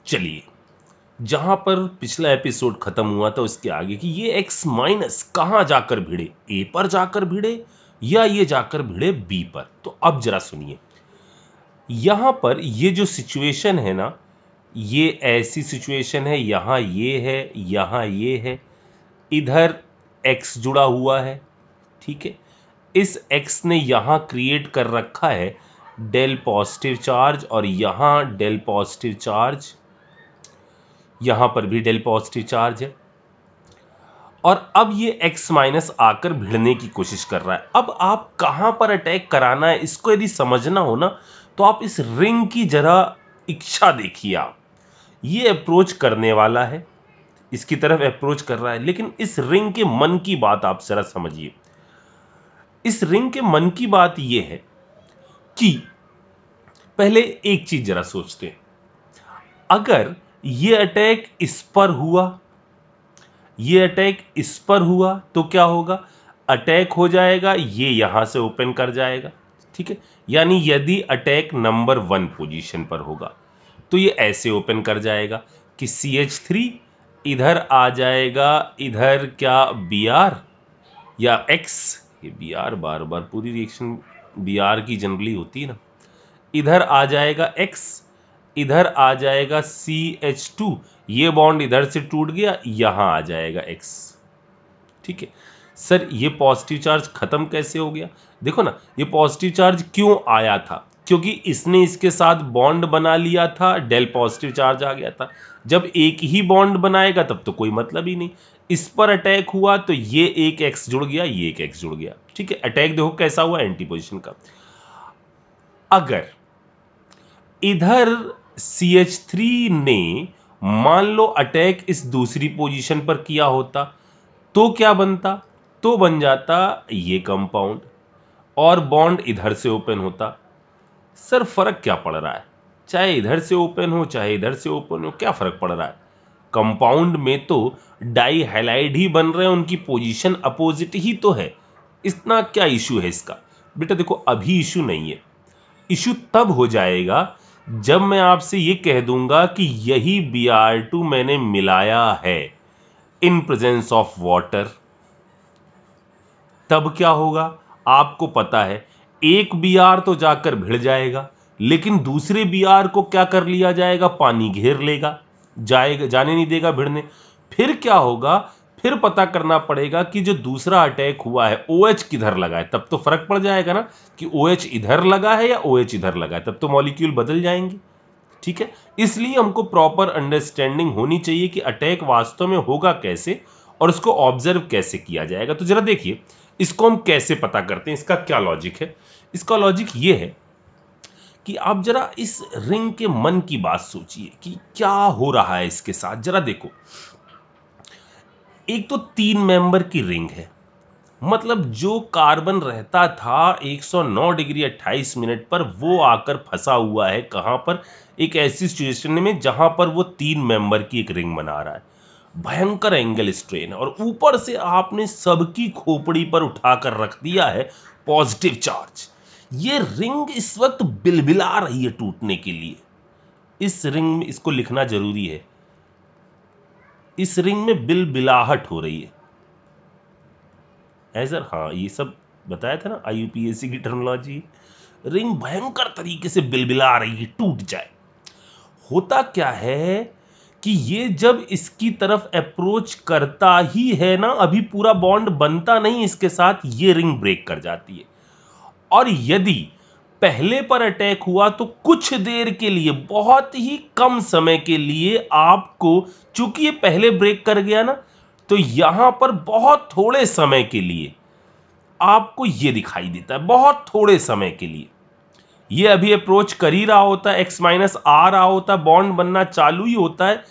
चलिए, जहां पर पिछला एपिसोड खत्म हुआ था उसके आगे कि ये x माइनस कहां जाकर भिड़े, a पर जाकर भिड़े या ये जाकर भिड़े b पर। तो अब जरा सुनिए, यहां पर ये जो सिचुएशन है ना, ये ऐसी सिचुएशन है, यहां ये है, यहां ये है, इधर x जुड़ा हुआ है। ठीक है, इस x ने यहां क्रिएट कर रखा है डेल पॉजिटिव चार्ज, और यहां डेल पॉजिटिव चार्ज, यहां पर भी डेल पॉजिटिव चार्ज है। और अब ये x माइनस आकर भिड़ने की कोशिश कर रहा है। अब आप कहां पर अटैक कराना है इसको यदि समझना हो ना, तो आप इस रिंग की जरा इच्छा देखिए। आप ये अप्रोच करने वाला है, इसकी तरफ अप्रोच कर रहा है, लेकिन इस रिंग के मन की बात आप जरा समझिए। इस रिंग के मन की बात ये है कि पहले एक चीज जरा सोचते हैं, अगर ये अटैक इस पर हुआ, ये अटैक इस पर हुआ, तो क्या होगा? अटैक हो जाएगा, ये यहां से ओपन कर जाएगा। ठीक है, यानी यदि अटैक नंबर 1 पोजीशन पर होगा तो ये ऐसे ओपन कर जाएगा कि CH3 इधर आ जाएगा, इधर क्या Br या X, ये Br बार बार पूरी रिएक्शन Br की जनरली होती है ना, इधर आ जाएगा X, इधर आ जाएगा CH2, ये बॉन्ड इधर से टूट गया, यहां आ जाएगा X। ठीक है सर, ये पॉजिटिव चार्ज खत्म कैसे हो गया? देखो ना, ये पॉजिटिव चार्ज क्यों आया था? क्योंकि इसने इसके साथ बॉन्ड बना लिया था, डेल पॉजिटिव चार्ज आ गया था। जब एक ही बॉन्ड बनाएगा तब तो कोई मतलब ही नहीं। इस पर अटैक हुआ तो ये एक एक्स जुड़ गया, ये एक एक्स जुड़ गया। ठीक है, अटैक देखो कैसा हुआ, एंटी पोजिशन का। अगर इधर CH3 ने मान लो अटैक इस दूसरी पोजीशन पर किया होता तो क्या बनता? तो बन जाता ये कंपाउंड, और बॉन्ड इधर से ओपन होता। सर फर्क क्या पड़ रहा है? चाहे इधर से ओपन हो चाहे इधर से ओपन हो, क्या फर्क पड़ रहा है? कंपाउंड में तो डाई हैलाइड ही बन रहे हैं, उनकी पोजीशन अपोजिट ही तो है। इतना क्या इशू है इसका? बेटा देखो, अभी इशू नहीं है। इशू तब हो जाएगा जब मैं आपसे ये कह दूंगा कि यही Br2 मैंने मिलाया है इन प्रेजेंस ऑफ वाटर। तब क्या होगा? आपको पता है, एक Br तो जाकर भिड़ जाएगा, लेकिन दूसरे Br को क्या कर लिया जाएगा? पानी घेर लेगा, जाएगा, जाने नहीं देगा भिड़ने। फिर क्या होगा? फिर पता करना पड़ेगा कि जो दूसरा अटैक हुआ है OH किधर लगा है। तब तो फर्क पड़ जाएगा ना कि OH इधर लगा है या OH इधर लगा है, तब तो मॉलिक्यूल बदल जाएंगे। ठीक है, इसलिए हमको प्रॉपर अंडरस्टैंडिंग होनी चाहिए कि अटैक वास्तव में होगा कैसे और उसको ऑब्जर्व कैसे किया जाएगा। तो जरा देखिए, इसको हम कैसे पता करते हैं, इसका क्या लॉजिक है? इसका लॉजिक ये है कि आप जरा इस रिंग के मन की बात सोचिए कि क्या हो रहा है इसके साथ। जरा देखो, एक तो 3 मेंबर की रिंग है, मतलब जो कार्बन रहता था 109 डिग्री 28 मिनट पर, वो आकर फंसा हुआ है कहां पर? एक ऐसी सिचुएशन में जहां पर वो 3 मेंबर की एक रिंग बना रहा है। भयंकर एंगल स्ट्रेन है, और ऊपर से आपने सबकी खोपड़ी पर उठाकर रख दिया है पॉजिटिव चार्ज। ये रिंग इस वक्त बिलबिला रही है टूटने के लिए। इस रिंग में, इसको लिखना जरूरी है, इस रिंग में बिलबिलाहट हो रही है सर। हाँ, ये सब बताया था ना, IUPAC की टर्मिनोलॉजी। रिंग भयंकर तरीके से बिलबिला रही है, टूट जाए। होता क्या है कि ये जब इसकी तरफ अप्रोच करता ही है ना, अभी पूरा बॉन्ड बनता नहीं इसके साथ, ये रिंग ब्रेक कर जाती है। और यदि पहले पर अटैक हुआ तो कुछ देर के लिए, बहुत ही कम समय के लिए आपको, चूंकि ये पहले ब्रेक कर गया ना, तो यहां पर बहुत थोड़े समय के लिए आपको ये दिखाई देता है, बहुत थोड़े समय के लिए। ये अभी अप्रोच कर ही रहा होता है, X माइनस आ रहा होता है, बॉन्ड बनना चालू ही होता है,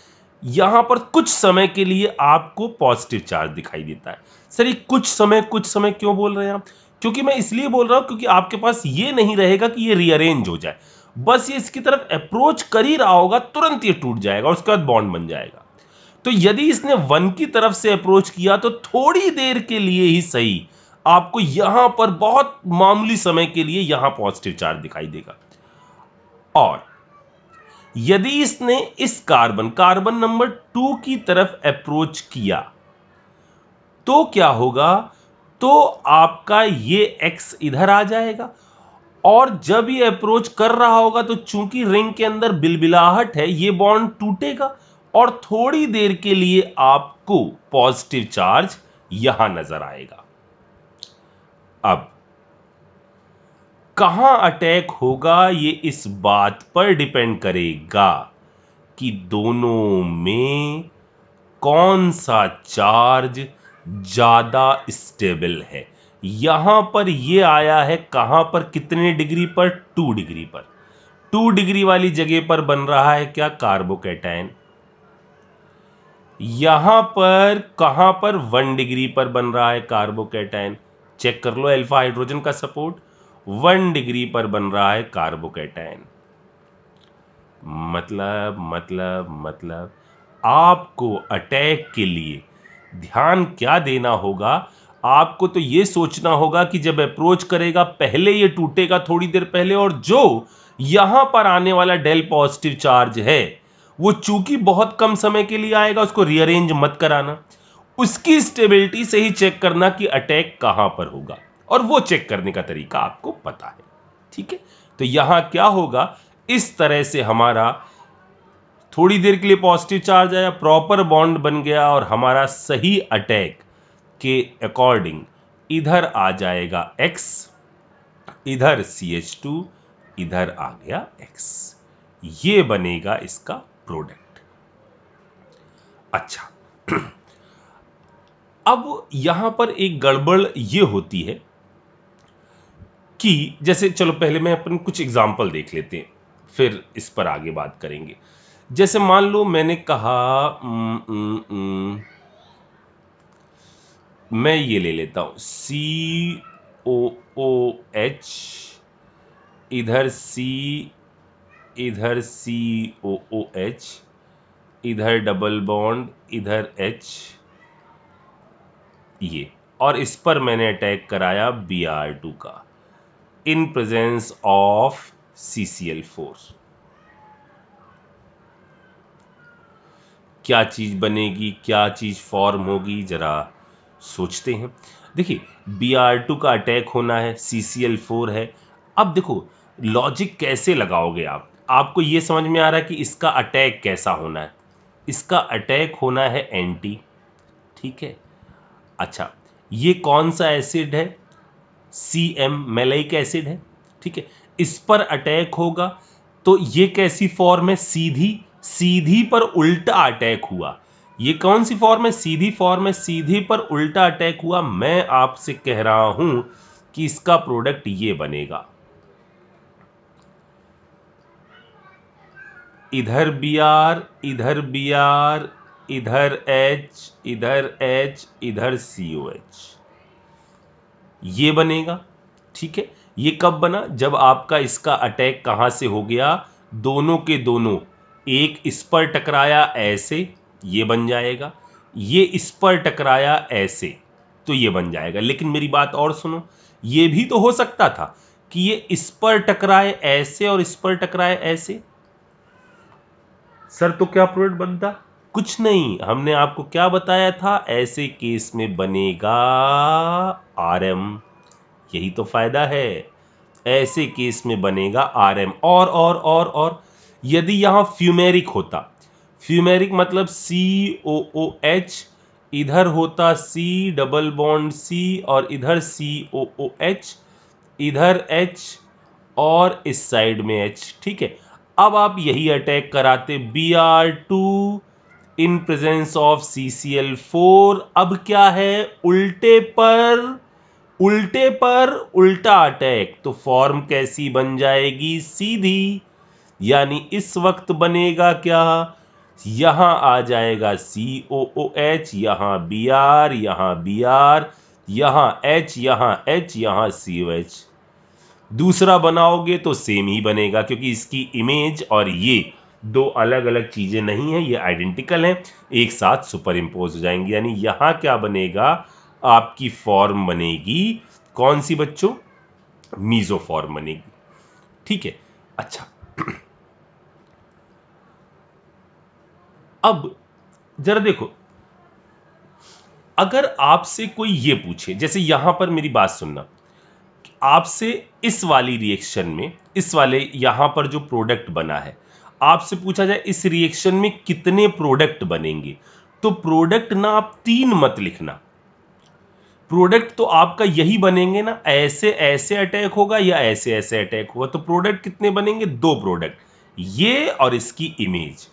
यहां पर कुछ समय के लिए आपको पॉजिटिव चार्ज दिखाई देता है। सर ये कुछ समय क्यों बोल रहे हैं आप? क्योंकि मैं इसलिए बोल रहा हूं क्योंकि आपके पास ये नहीं रहेगा कि ये रीअरेंज हो जाए। बस ये इसकी तरफ अप्रोच कर ही रहा होगा, तुरंत ये टूट जाएगा और उसके बाद बॉन्ड बन जाएगा। तो यदि इसने 1 की तरफ से अप्रोच किया तो थोड़ी देर के लिए ही सही आपको यहां पर बहुत मामूली समय के लिए यहां पॉजिटिव चार्ज दिखाई देगा। और यदि इसने इस कार्बन नंबर 2 की तरफ अप्रोच किया तो क्या होगा, तो आपका ये X इधर आ जाएगा और जब ये अप्रोच कर रहा होगा तो चूंकि रिंग के अंदर बिलबिलाहट है, ये बॉन्ड टूटेगा और थोड़ी देर के लिए आपको पॉजिटिव चार्ज यहां नजर आएगा। अब कहां अटैक होगा ये इस बात पर डिपेंड करेगा कि दोनों में कौन सा चार्ज ज्यादा स्टेबल है। यहां पर ये आया है कहां पर, कितने डिग्री पर, 2 डिग्री पर। 2 डिग्री वाली जगह पर बन रहा है क्या, कार्बोकैटायन। यहां पर कहां पर, 1 डिग्री पर बन रहा है कार्बोकैटायन। चेक कर लो अल्फा हाइड्रोजन का सपोर्ट, 1 डिग्री पर बन रहा है कार्बोकैटायन। मतलब आपको अटैक के लिए ध्यान क्या देना होगा, आपको तो यह सोचना होगा कि जब अप्रोच करेगा पहले ये टूटेगा थोड़ी देर पहले, और जो यहां पर आने वाला डेल पॉजिटिव चार्ज है वो चूंकि बहुत कम समय के लिए आएगा, उसको रीअरेंज मत कराना, उसकी स्टेबिलिटी से ही चेक करना कि अटैक कहां पर होगा, और वो चेक करने का तरीका आपको पता है। ठीक है, तो यहां क्या होगा, इस तरह से हमारा थोड़ी देर के लिए पॉजिटिव चार्ज आया, प्रॉपर बॉन्ड बन गया और हमारा सही अटैक के अकॉर्डिंग इधर आ जाएगा X, इधर CH2, इधर आ गया X। ये बनेगा इसका प्रोडक्ट। अच्छा, अब यहां पर एक गड़बड़ ये होती है कि जैसे, चलो पहले मैं अपन कुछ एग्जाम्पल देख लेते हैं, फिर इस पर आगे बात करेंगे। जैसे मान लो मैंने कहा मैं ये ले लेता हूं COOH, इधर C, इधर COOH, इधर डबल बॉन्ड, इधर H, ये, और इस पर मैंने अटैक कराया Br2 का इन प्रेजेंस ऑफ CCl4। क्या चीज बनेगी, क्या चीज फॉर्म होगी, जरा सोचते हैं। देखिए, Br2 का अटैक होना है, CCl4 है। अब देखो लॉजिक कैसे लगाओगे आप, आपको यह समझ में आ रहा है कि इसका अटैक कैसा होना है। इसका अटैक होना है एंटी, ठीक है। अच्छा, ये कौन सा एसिड है, CM मैलाइक एसिड है, ठीक है। इस पर अटैक होगा तो ये कैसी फॉर्म है, सीधी, सीधी पर उल्टा अटैक हुआ। ये कौन सी फॉर्म है, सीधी फॉर्म है, सीधी पर उल्टा अटैक हुआ। मैं आपसे कह रहा हूं कि इसका प्रोडक्ट ये बनेगा, इधर Br, इधर Br, इधर H, इधर H, इधर COH, ये बनेगा। ठीक है, ये कब बना, जब आपका इसका अटैक कहां से हो गया, दोनों के दोनों, एक इस पर टकराया ऐसे, ये बन जाएगा, ये इस पर टकराया ऐसे, तो ये बन जाएगा। लेकिन मेरी बात और सुनो, ये भी तो हो सकता था कि ये इस पर टकराए ऐसे और इस पर टकराए ऐसे। सर तो क्या प्रोडक्ट बनता, कुछ नहीं, हमने आपको क्या बताया था, ऐसे केस में बनेगा RM। यही तो फायदा है, ऐसे केस में बनेगा RM। और यदि यहां फ्यूमेरिक होता, फ्यूमेरिक मतलब COOH, इधर होता C डबल बॉन्ड C और इधर COOH, इधर H और इस साइड में H, ठीक है। अब आप यही अटैक कराते Br2 in presence of CCl4। अब क्या है, उल्टे पर, उल्टे पर उल्टा अटैक, तो फॉर्म कैसी बन जाएगी, सीधी। यानी इस वक्त बनेगा क्या, यहां आ जाएगा COOH, यहां Br, यहां Br, यहां H, यहां H, यहां COH। दूसरा बनाओगे तो सेम ही बनेगा, क्योंकि इसकी इमेज और ये दो अलग अलग चीजें नहीं है, ये आइडेंटिकल हैं, एक साथ सुपर इंपोज हो जाएंगी। यानी यहां क्या बनेगा, आपकी फॉर्म बनेगी कौन सी बच्चों, मीजो फॉर्म बनेगी। ठीक है, अच्छा अब जरा देखो, अगर आपसे कोई ये पूछे, जैसे यहां पर मेरी बात सुनना, आपसे इस वाली रिएक्शन में, इस वाले यहां पर जो प्रोडक्ट बना है, आपसे पूछा जाए इस रिएक्शन में कितने प्रोडक्ट बनेंगे, तो प्रोडक्ट ना आप 3 मत लिखना। प्रोडक्ट तो आपका यही बनेंगे ना, ऐसे ऐसे अटैक होगा या ऐसे ऐसे अटैक होगा, तो प्रोडक्ट कितने बनेंगे? 2 प्रोडक्ट, ये और इसकी इमेज।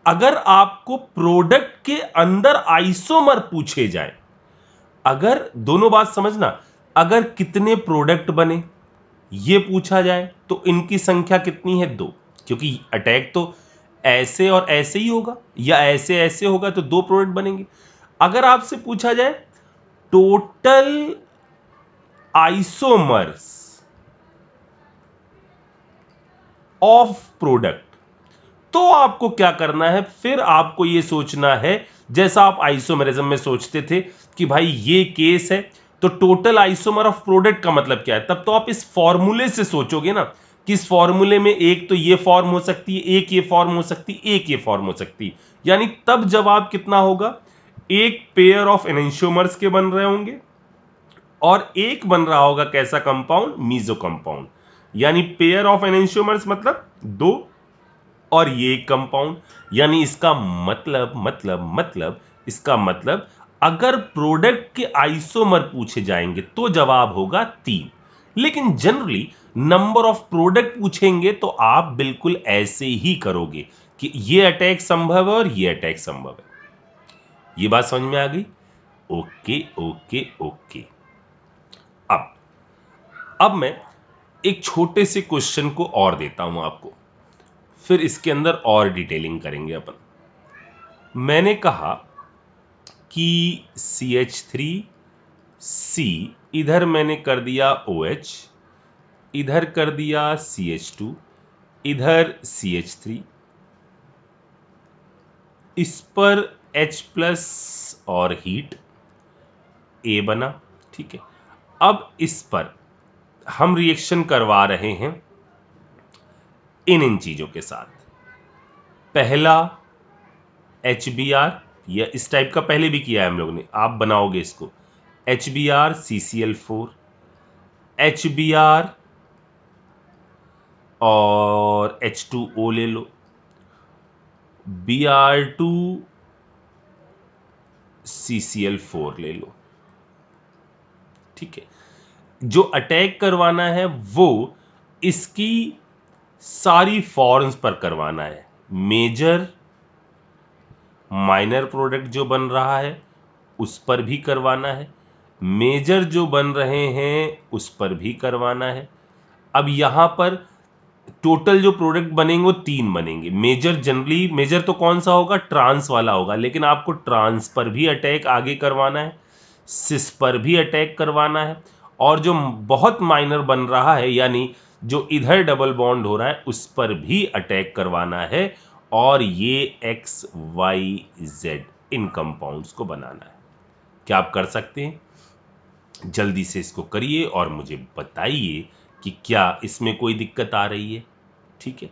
अगर आपको प्रोडक्ट के अंदर आइसोमर पूछे जाए, अगर दोनों बात समझना, अगर कितने प्रोडक्ट बने ये पूछा जाए तो इनकी संख्या कितनी है? 2, क्योंकि अटैक तो ऐसे और ऐसे ही होगा या ऐसे ऐसे होगा, तो 2 प्रोडक्ट बनेंगे। अगर आपसे पूछा जाए टोटल आइसोमर्स ऑफ प्रोडक्ट, तो आपको क्या करना है? फिर आपको यह सोचना है, जैसा आप आइसोमेरिज्म में सोचते थे कि भाई ये केस है, तो टोटल आइसोमर ऑफ प्रोडक्ट का मतलब क्या है, तब तो आप इस फॉर्मूले से सोचोगे ना कि इस फॉर्मूले में एक तो ये फॉर्म हो सकती है, एक ये फॉर्म हो सकती है, एक ये फॉर्म हो सकती है, यानी तब जवाब कितना होगा? एक पेयर ऑफ एनेंशियोमर्स के बन रहे होंगे और एक बन रहा होगा कैसा कंपाउंड? Meso compound. यानी पेयर ऑफ एनेंशियोमर्स मतलब 2 और ये एक कंपाउंड, यानी इसका मतलब इसका मतलब अगर प्रोडक्ट के आइसोमर पूछे जाएंगे तो जवाब होगा 3। लेकिन जनरली नंबर ऑफ प्रोडक्ट पूछेंगे तो आप बिल्कुल ऐसे ही करोगे कि ये अटैक संभव है और ये अटैक संभव है। ये बात समझ में आ गई? Okay okay okay. अब मैं एक छोटे से क्वेश्चन को और देता हूं आपको, फिर इसके अंदर और डिटेलिंग करेंगे अपन। मैंने कहा कि CH3C, इधर मैंने कर दिया OH, इधर कर दिया CH2, इधर CH3, इस पर H प्लस और हीट A बना, ठीक है। अब इस पर हम रिएक्शन करवा रहे हैं इन चीजों के साथ। पहला HBr, या इस टाइप का पहले भी किया है हम लोगों ने, आप बनाओगे इसको HBr CCl4, HBr और H2O ले लो, Br2 CCl4 ले लो, ठीक है। जो अटैक करवाना है वो इसकी सारी फॉर्म्स पर करवाना है। मेजर माइनर प्रोडक्ट जो बन रहा है उस पर भी करवाना है, मेजर जो बन रहे हैं उस पर भी करवाना है। अब यहां पर टोटल जो प्रोडक्ट बनेंगे वो 3 बनेंगे। मेजर, जनरली मेजर तो कौन सा होगा? ट्रांस वाला होगा, लेकिन आपको ट्रांस पर भी अटैक आगे करवाना है, सिस पर भी अटैक करवाना है, और जो बहुत माइनर बन रहा है यानी जो इधर डबल बॉन्ड हो रहा है उस पर भी अटैक करवाना है, और ये XYZ इन कंपाउंड्स को बनाना है। क्या आप कर सकते हैं? जल्दी से इसको करिए और मुझे बताइए कि क्या इसमें कोई दिक्कत आ रही है। ठीक है,